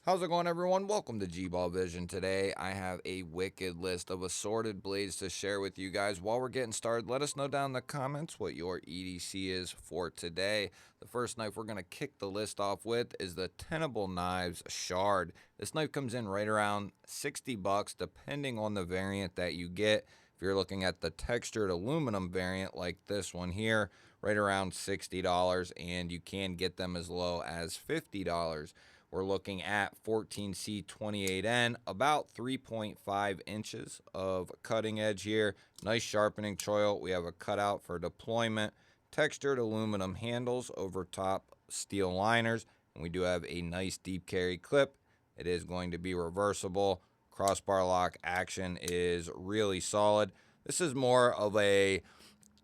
How's it going, everyone? Welcome to G-Ball Vision. Today, I have a wicked list of assorted blades to share with you guys. While we're getting started, let us know down in the comments what your EDC is for today. The first knife we're going to kick the list off with is the Tenable Knives Shard. This knife comes in right around 60 bucks, depending on the variant that you get. If you're looking at the textured aluminum variant like this one here, right around $60, and you can get them as low as $50. We're looking at 14C28N, about 3.5 inches of cutting edge here. Nice sharpening choil. We have a cutout for deployment. Textured aluminum handles over top steel liners. And we do have a nice deep carry clip. It is going to be reversible. Crossbar lock action is really solid. This is more of a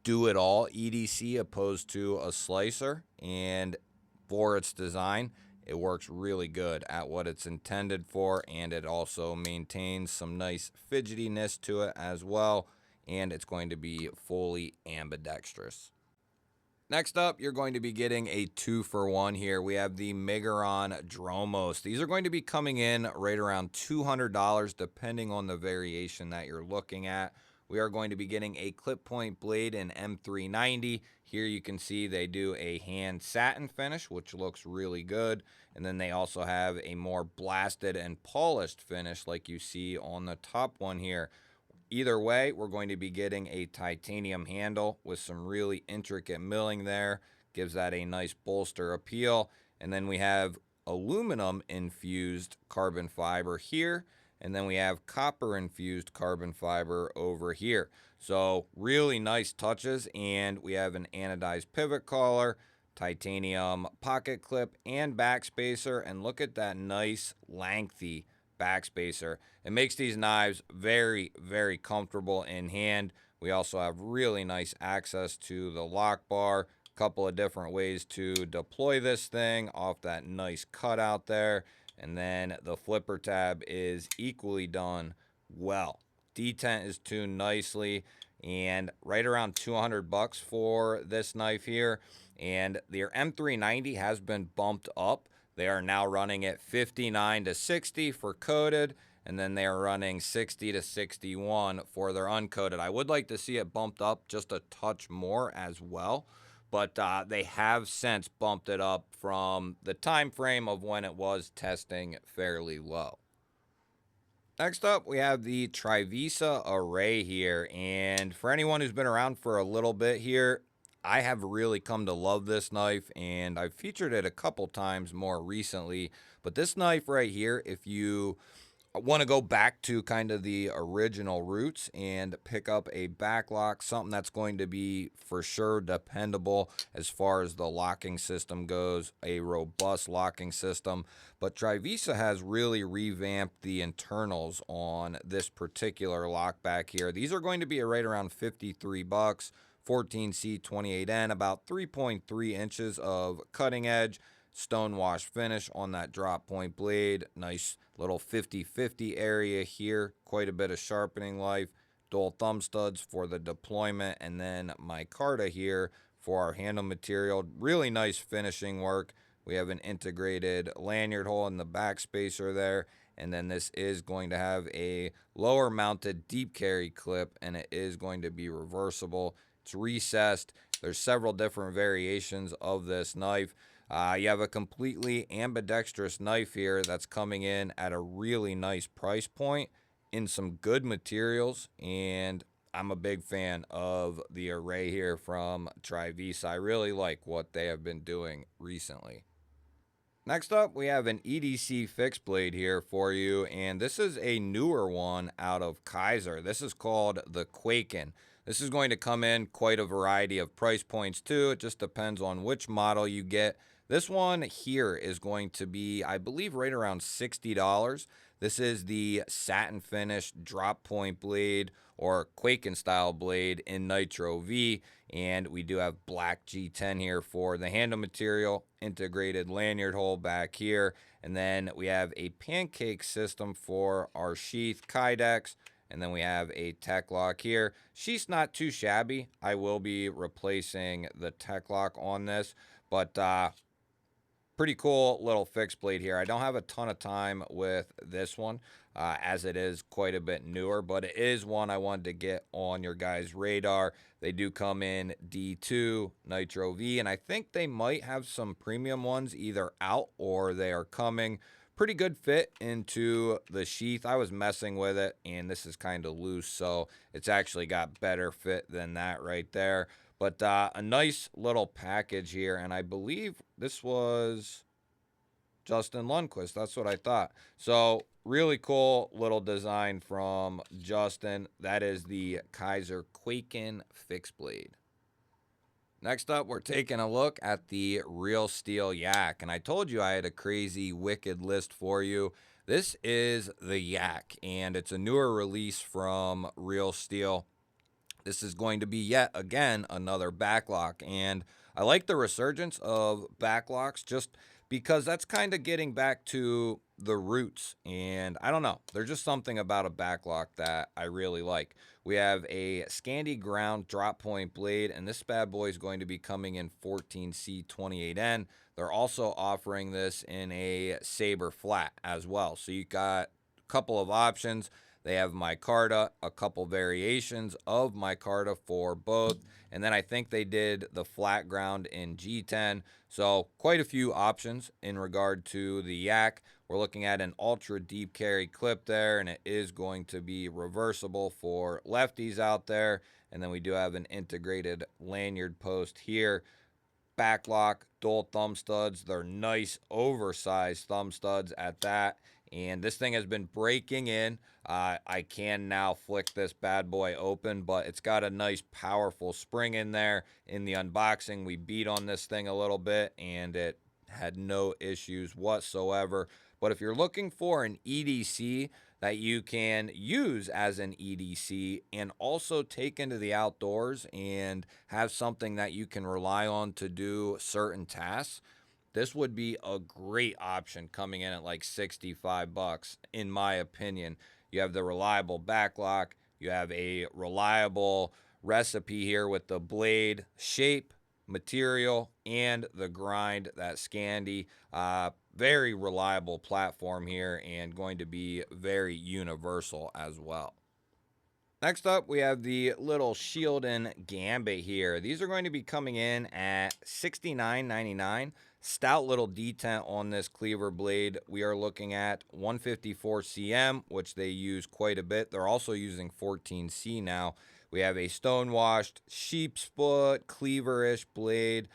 do-it-all EDC opposed to a slicer. And for its design, it works really good at what it's intended for, and it also maintains some nice fidgetiness to it as well, and it's going to be fully ambidextrous. Next up, you're going to be getting a 2-for-1 here. We have the Megaron Dromos. These are going to be coming in right around $200 depending on the variation that you're looking at. We are going to be getting a clip point blade in M390. Here you can see they do a hand satin finish, which looks really good. And then they also have a more blasted and polished finish like you see on the top one here. Either way, we're going to be getting a titanium handle with some really intricate milling there. Gives that a nice bolster appeal. And then we have aluminum infused carbon fiber here. And then we have copper infused carbon fiber over here. So really nice touches. And we have an anodized pivot collar, titanium pocket clip, and backspacer. And look at that nice lengthy backspacer. It makes these knives very, very comfortable in hand. We also have really nice access to the lock bar. A couple of different ways to deploy this thing off that nice cutout there. And then the flipper tab is equally done well. Detent is tuned nicely, and right around 200 bucks for this knife here. And their M390 has been bumped up. They are now running at 59 to 60 for coated, and then they are running 60 to 61 for their uncoated. I would like to see it bumped up just a touch more as well, but they have since bumped it up from the time frame of when it was testing fairly low. Next up, we have the Trivisa Array here, and for anyone who's been around for a little bit here, I have really come to love this knife, and I've featured it a couple times more recently. But this knife right here, if you want to go back to kind of the original roots and pick up a backlock, something that's going to be for sure dependable as far as the locking system goes, a robust locking system. But Trivisa has really revamped the internals on this particular lock back here. These are going to be right around 53 bucks. 14C28N, about 3.3 inches of cutting edge, stonewash finish on that drop point blade. Nice little 50-50 area here, quite a bit of sharpening life. Dual thumb studs for the deployment, and then micarta here for our handle material. Really nice finishing work. We have an integrated lanyard hole in the back spacer there, and then this is going to have a lower mounted deep carry clip, and it is going to be reversible. It's recessed. There's several different variations of this knife. You have a completely ambidextrous knife here that's coming in at a really nice price point in some good materials, and I'm a big fan of the Array here from Trivisa. I really like what they have been doing recently. Next up, we have an EDC fixed blade here for you, and this is a newer one out of Kaiser. This is called the Quaken. This is going to come in quite a variety of price points too. It just depends on which model you get. This one here is going to be, I believe, right around $60. This is the satin finish drop point blade or Quaken style blade in Nitro V. And we do have black G10 here for the handle material, integrated lanyard hole back here. And then we have a pancake system for our sheath Kydex. And then we have a tech lock here. Sheath's not too shabby. I will be replacing the tech lock on this, but pretty cool little fixed blade here. I don't have a ton of time with this one as it is quite a bit newer, but it is one I wanted to get on your guys' radar. They do come in D2, Nitro V, and I think they might have some premium ones either out or they are coming. Pretty good fit into the sheath. I was messing with it, and this is kind of loose, so it's actually got better fit than that right there. But a nice little package here, and I believe this was Justin Lundquist. That's what I thought. So really cool little design from Justin. That is the Kaiser Quaken fixed blade. Next up, we're taking a look at the Real Steel Yak. And I told you I had a crazy, wicked list for you. This is the Yak, and it's a newer release from Real Steel. This is going to be yet again another backlock, and I like the resurgence of backlocks just because that's kind of getting back to the roots. And I don't know, there's just something about a backlock that I really like. We have a Scandi ground drop point blade, and this bad boy is going to be coming in 14C28N. They're also offering this in a Saber flat as well, so you got a couple of options. They have micarta, a couple variations of micarta for both. And then I think they did the flat ground in G10. So quite a few options in regard to the Yak. We're looking at an ultra deep carry clip there, and it is going to be reversible for lefties out there. And then we do have an integrated lanyard post here. Backlock, dual thumb studs. They're nice, oversized thumb studs at that. And this thing has been breaking in. I can now flick this bad boy open, but it's got a nice, powerful spring in there. In the unboxing, we beat on this thing a little bit, and it had no issues whatsoever. But if you're looking for an EDC that you can use as an EDC and also take into the outdoors and have something that you can rely on to do certain tasks, this would be a great option coming in at like 65 bucks, in my opinion. You have the reliable backlock. You have a reliable recipe here with the blade shape, material, and the grind, that Scandi. Very reliable platform here and going to be very universal as well. Next up, we have the little Shield and Gambit here. These are going to be coming in at $69.99. Stout little detent on this cleaver blade. We are looking at 154 cm, which they use quite a bit. They're also using 14C now. We have a stone-washed sheep's foot, cleaver-ish blade.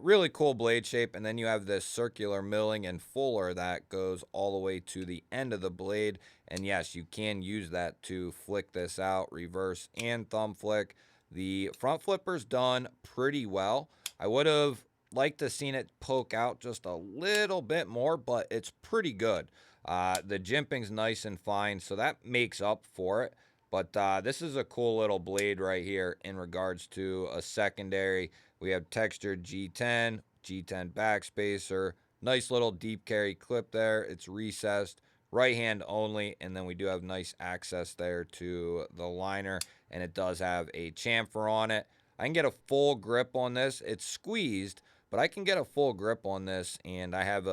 Really cool blade shape. And then you have this circular milling and fuller that goes all the way to the end of the blade. And yes, you can use that to flick this out, reverse and thumb flick. The front flipper's done pretty well. I would have liked to seen it poke out just a little bit more, but it's pretty good. The jimping's nice and fine, so that makes up for it. But this is a cool little blade right here in regards to a secondary. We have textured G10, G10 backspacer, nice little deep carry clip there. It's recessed, right hand only, and then we do have nice access there to the liner, and it does have a chamfer on it. I can get a full grip on this. It's squeezed, but I can get a full grip on this, and I have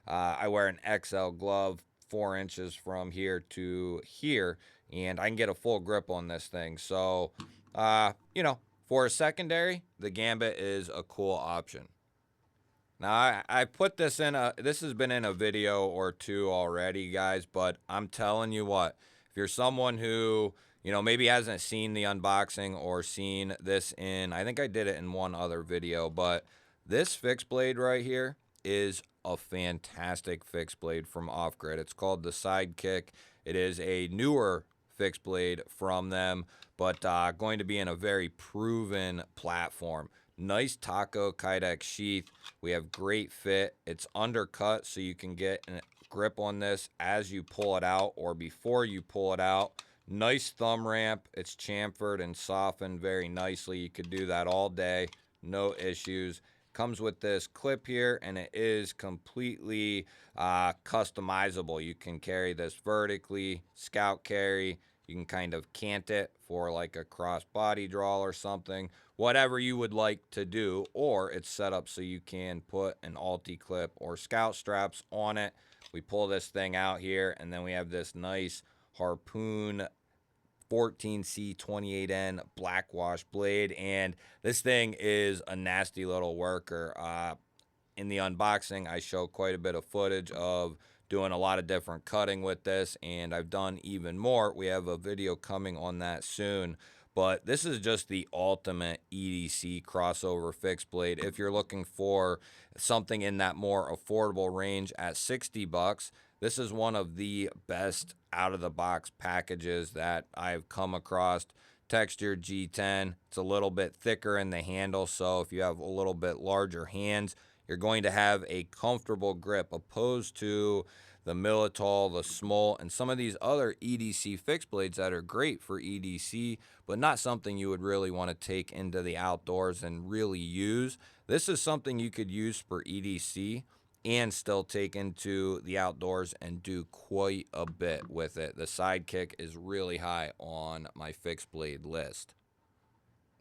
I wear an XL glove 4 inches from here to here, and I can get a full grip on this thing. So, for a secondary, the Gambit is a cool option. Now, I put this this has been in a video or two already, guys, but I'm telling you what, if you're someone who, maybe hasn't seen the unboxing or seen this I think I did it in one other video, but this fixed blade right here is a fantastic fixed blade from Off Grid. It's called the Sidekick. It is a newer fixed blade from them, but going to be in a very proven platform. Nice taco Kydex sheath. We have great fit. It's undercut, so you can get a grip on this as you pull it out or before you pull it out. Nice thumb ramp. It's chamfered and softened very nicely. You could do that all day. No issues. Comes with this clip here, and it is completely customizable. You can carry this vertically, scout carry, You can kind of cant it for like a cross body draw or something, whatever you would like to do. Or it's set up so you can put an alti clip or scout straps on it. We pull this thing out here, and then we have this nice Harpoon 14C28N black wash blade, and this thing is a nasty little worker. In the unboxing, I show quite a bit of footage of doing a lot of different cutting with this, and I've done even more. We have a video coming on that soon. But this is just the ultimate EDC crossover fixed blade. If you're looking for something in that more affordable range at 60 bucks, this is one of the best out of the box packages that I've come across. Textured G10. It's a little bit thicker in the handle, so if you have a little bit larger hands, you're going to have a comfortable grip, opposed to the Militol, the Smol, and some of these other EDC fixed blades that are great for EDC, but not something you would really want to take into the outdoors and really use. This is something you could use for EDC and still take into the outdoors and do quite a bit with it. The Sidekick is really high on my fixed blade list.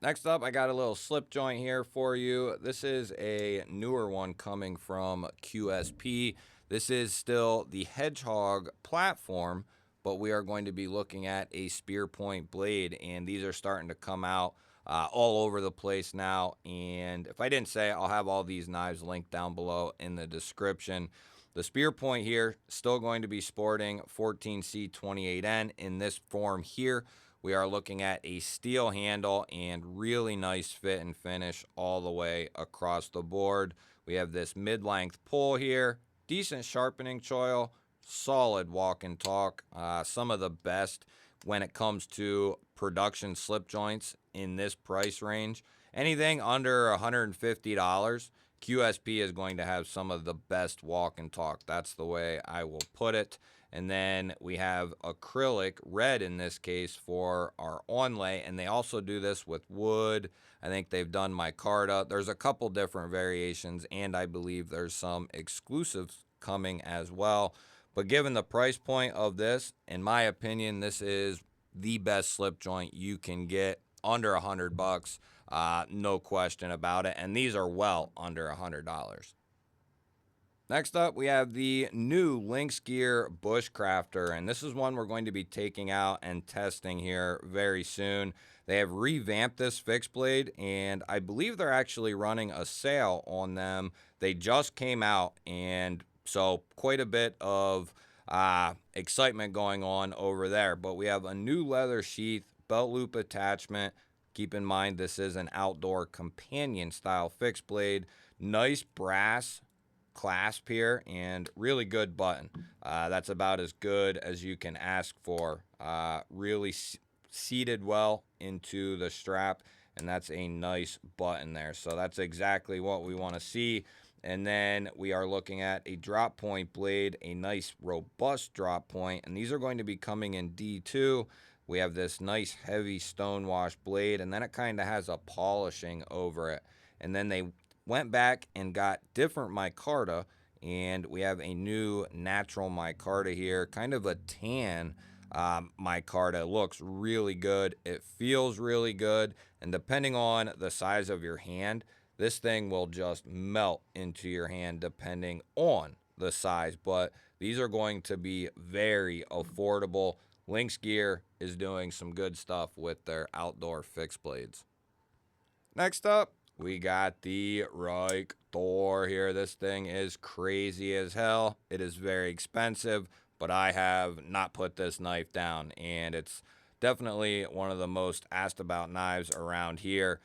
Next up, I got a little slip joint here for you. This is a newer one coming from QSP. This is still the Hedgehog platform, but we are going to be looking at a spear point blade, and these are starting to come out all over the place now. And if I didn't say, I'll have all these knives linked down below in the description. The spear point here, still going to be sporting 14C28N in this form here. We are looking at a steel handle and really nice fit and finish all the way across the board. We have this mid-length pull here, decent sharpening choil, solid walk and talk. Some of the best when it comes to production slip joints in this price range. Anything under $150, QSP is going to have some of the best walk and talk. That's the way I will put it. And then we have acrylic, red in this case, for our onlay. And they also do this with wood. I think they've done micarta. There's a couple different variations, and I believe there's some exclusives coming as well. But given the price point of this, in my opinion, this is the best slip joint you can get under $100. No question about it. And these are well under $100. Next up, we have the new Lynx Gear Bushcrafter, and this is one we're going to be taking out and testing here very soon. They have revamped this fixed blade, and I believe they're actually running a sale on them. They just came out, and so quite a bit of excitement going on over there. But we have a new leather sheath, belt loop attachment. Keep in mind, this is an outdoor companion style fixed blade. Nice brass clasp here and really good button. That's about as good as you can ask for. Really seated well into the strap, and that's a nice button there. So that's exactly what we want to see. And then we are looking at a drop point blade, a nice robust drop point, and these are going to be coming in D2. We have this nice heavy stonewash blade, and then it kind of has a polishing over it. And then they went back and got different micarta, and we have a new natural micarta here, kind of a tan micarta. It looks really good. It feels really good, and depending on the size of your hand, this thing will just melt into your hand depending on the size. But these are going to be very affordable. Lynx Gear is doing some good stuff with their outdoor fixed blades. Next up, we got the Reich Thor here. This thing is crazy as hell. It is very expensive, but I have not put this knife down, and it's definitely one of the most asked about knives around here.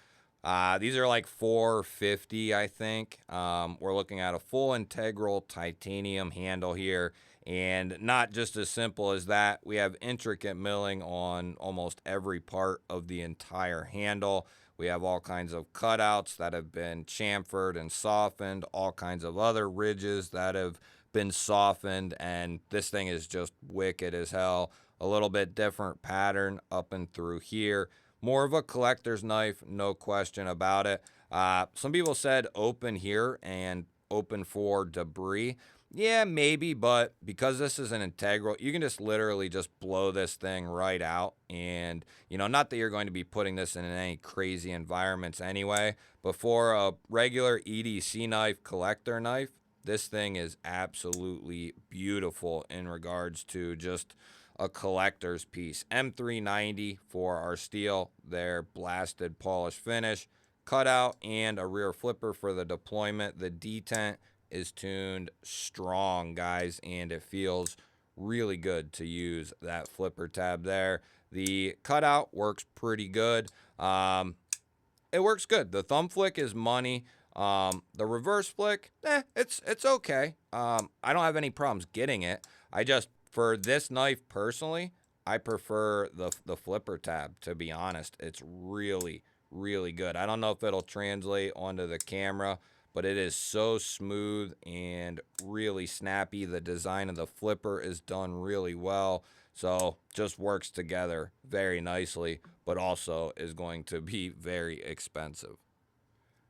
These are like $450, I think. We're looking at a full integral titanium handle here, and not just as simple as that. We have intricate milling on almost every part of the entire handle. We have all kinds of cutouts that have been chamfered and softened, all kinds of other ridges that have been softened, and this thing is just wicked as hell. A little bit different pattern up and through here. More of a collector's knife, no question about it. Some people said open here and open for debris. Yeah, maybe, but because this is an integral, you can just literally just blow this thing right out. And, not that you're going to be putting this in any crazy environments anyway, but for a regular EDC knife, collector knife, this thing is absolutely beautiful in regards to just a collector's piece. M390 for our steel, their blasted polished finish, cutout, and a rear flipper for the deployment. The detent is tuned strong, guys, and it feels really good to use that flipper tab there. The cutout works pretty good. It works good. The thumb flick is money. The reverse flick, it's okay. I don't have any problems getting it. I just, for this knife personally, I prefer the flipper tab. To be honest, it's really really good. I don't know if it'll translate onto the camera, but it is so smooth and really snappy. The design of the flipper is done really well. So just works together very nicely, but also is going to be very expensive.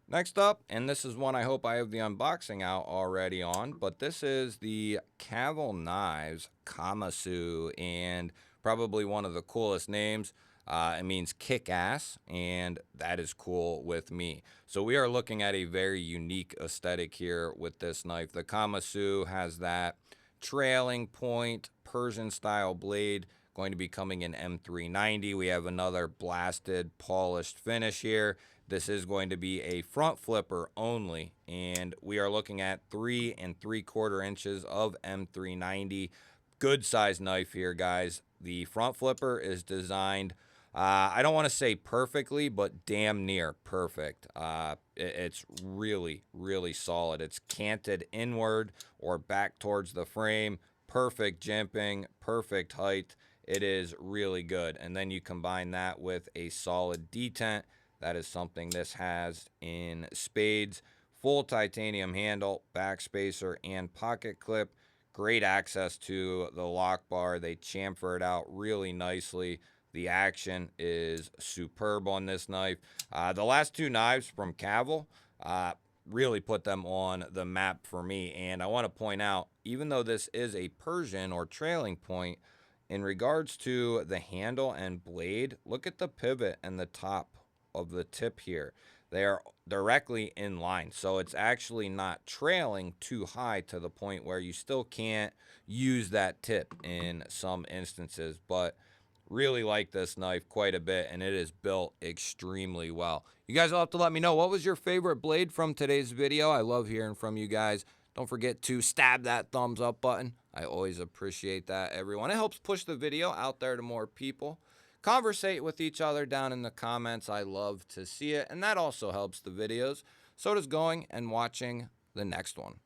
Next up, and this is one I hope I have the unboxing out already on, but this is the Cavill Knives Kamasu, and probably one of the coolest names. It means kick ass, and that is cool with me. So we are looking at a very unique aesthetic here with this knife. The Kamasu has that trailing point Persian style blade, going to be coming in M390. We have another blasted polished finish here. This is going to be a front flipper only, and we are looking at 3 3/4 inches of M390. Good size knife here, guys. The front flipper is designed, I don't want to say perfectly, but damn near perfect. It's really, really solid. It's canted inward or back towards the frame. Perfect jimping, perfect height. It is really good. And then you combine that with a solid detent. That is something this has in spades. Full titanium handle, backspacer, and pocket clip. Great access to the lock bar. They chamfer it out really nicely. The action is superb on this knife. The last two knives from Cavill really put them on the map for me. And I want to point out, even though this is a Persian or trailing point, in regards to the handle and blade, look at the pivot and the top of the tip here. They are directly in line. So it's actually not trailing too high to the point where you still can't use that tip in some instances. But really like this knife quite a bit, and it is built extremely well. You guys will have to let me know, what was your favorite blade from today's video? I love hearing from you guys. Don't forget to stab that thumbs up button. I always appreciate that, everyone. It helps push the video out there to more people. Conversate with each other down in the comments. I love to see it, and that also helps the videos. So does going and watching the next one.